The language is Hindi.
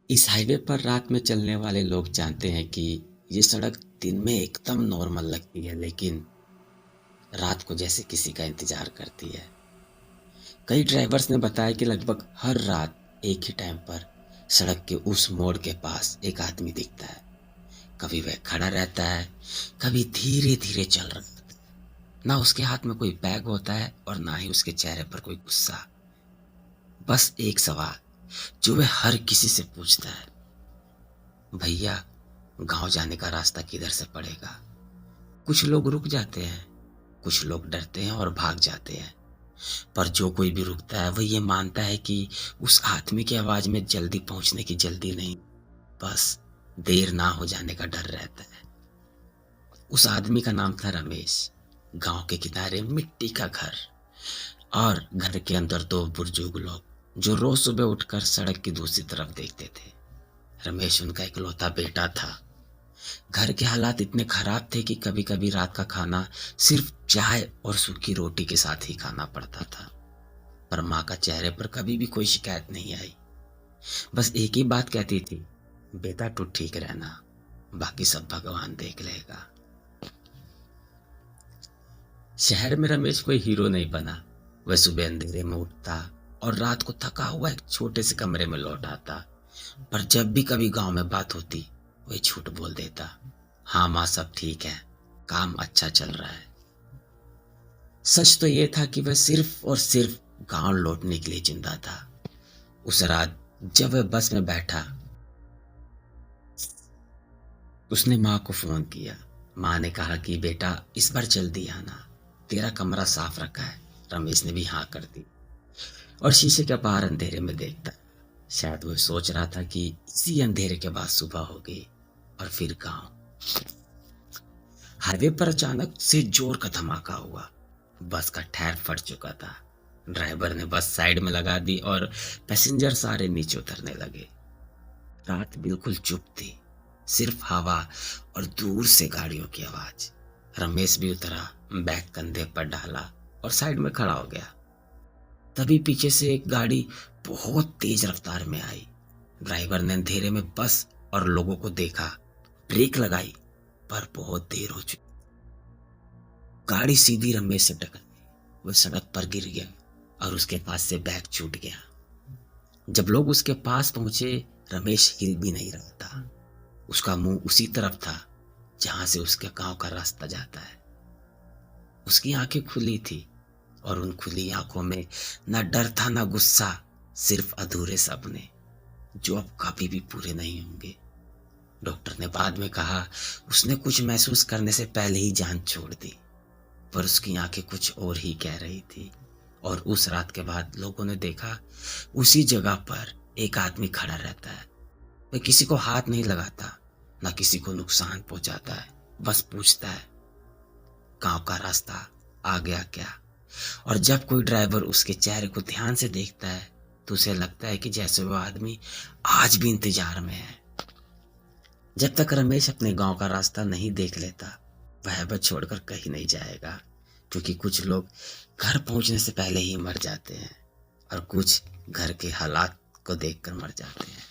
इस हाईवे पर रात में चलने वाले लोग जानते हैं कि ये सड़क दिन में एकदम नॉर्मल लगती है, लेकिन रात को जैसे किसी का इंतजार करती है। कई ड्राइवर्स ने बताया कि लगभग हर रात एक ही टाइम पर सड़क के उस मोड़ के पास एक आदमी दिखता है। कभी वह खड़ा रहता है, कभी धीरे धीरे चल रहा है। ना उसके हाथ में कोई बैग होता है और ना ही उसके चेहरे पर कोई गुस्सा। बस एक सवाल जो वह हर किसी से पूछता है, भैया गांव जाने का रास्ता किधर से पड़ेगा। कुछ लोग रुक जाते हैं, कुछ लोग डरते हैं और भाग जाते हैं, पर जो कोई भी रुकता है वह ये मानता है कि उस आदमी की आवाज में जल्दी पहुंचने की जल्दी नहीं, बस देर ना हो जाने का डर रहता है। उस आदमी का नाम था रमेश। गांव के किनारे मिट्टी का घर और घर के अंदर दो बुजुर्ग लोग जो रोज सुबह उठकर सड़क की दूसरी तरफ देखते थे। रमेश उनका इकलौता बेटा था। घर के हालात इतने खराब थे कि कभी कभी रात का खाना सिर्फ चाय और सूखी रोटी के साथ ही खाना पड़ता था। पर माँ का चेहरे पर कभी भी कोई शिकायत नहीं आई। बस एक ही बात कहती थी, बेटा तू ठीक रहना, बाकी सब भगवान देख लेगा। शहर में रमेश कोई हीरो नहीं बना। वह सुबह अंधेरे में उठता और रात को थका हुआ एक छोटे से कमरे में लौट आता। पर जब भी कभी गांव में बात होती वह झूठ बोल देता, हाँ माँ सब ठीक है, काम अच्छा चल रहा है। सच तो यह था कि वह सिर्फ और सिर्फ गांव लौटने के लिए जिंदा था। उस रात जब वह बस में बैठा, उसने माँ को फोन किया। माँ ने कहा कि बेटा इस बार जल्दी आना, तेरा कमरा साफ रखा है। रमेश ने भी हाँ कर दी और शीशे के बाहर अंधेरे में देखता। शायद वो सोच रहा था कि इसी अंधेरे के बाद सुबह होगी और फिर गांव। हाईवे पर अचानक से जोर का धमाका हुआ। बस का टायर फट चुका था। ड्राइवर ने बस साइड में लगा दी और पैसेंजर सारे नीचे उतरने लगे। रात बिल्कुल चुप थी, सिर्फ हवा और दूर से गाड़ियों की आवाज। रमेश भी उतरा, बैग कंधे पर डाला और साइड में खड़ा हो गया। तभी पीछे से एक गाड़ी बहुत तेज रफ्तार में आई। ड्राइवर ने अंधेरे में बस और लोगों को देखा, ब्रेक लगाई, पर बहुत देर हो चुकी। गाड़ी सीधी रमेश से टकराई। वह सड़क पर गिर गया और उसके पास से बैग छूट गया। जब लोग उसके पास पहुंचे, रमेश हिल भी नहीं रहा था। उसका मुंह उसी तरफ था जहां से उसके गांव का रास्ता जाता है। उसकी आंखें खुली थी और उन खुली आंखों में न डर था न गुस्सा, सिर्फ अधूरे सपने जो अब कभी भी पूरे नहीं होंगे। डॉक्टर ने बाद में कहा उसने कुछ महसूस करने से पहले ही जान छोड़ दी, पर उसकी आंखें कुछ और ही कह रही थी। और उस रात के बाद लोगों ने देखा उसी जगह पर एक आदमी खड़ा रहता है। वह किसी को हाथ नहीं लगाता, ना किसी को नुकसान पहुंचाता है, बस पूछता है गांव का रास्ता आ गया क्या। और जब कोई ड्राइवर उसके चेहरे को ध्यान से देखता है तो उसे लगता है कि जैसे वो आदमी आज भी इंतजार में है। जब तक रमेश अपने गांव का रास्ता नहीं देख लेता, वह बस छोड़कर कहीं नहीं जाएगा, क्योंकि कुछ लोग घर पहुंचने से पहले ही मर जाते हैं और कुछ घर के हालात को देखकर मर जाते हैं।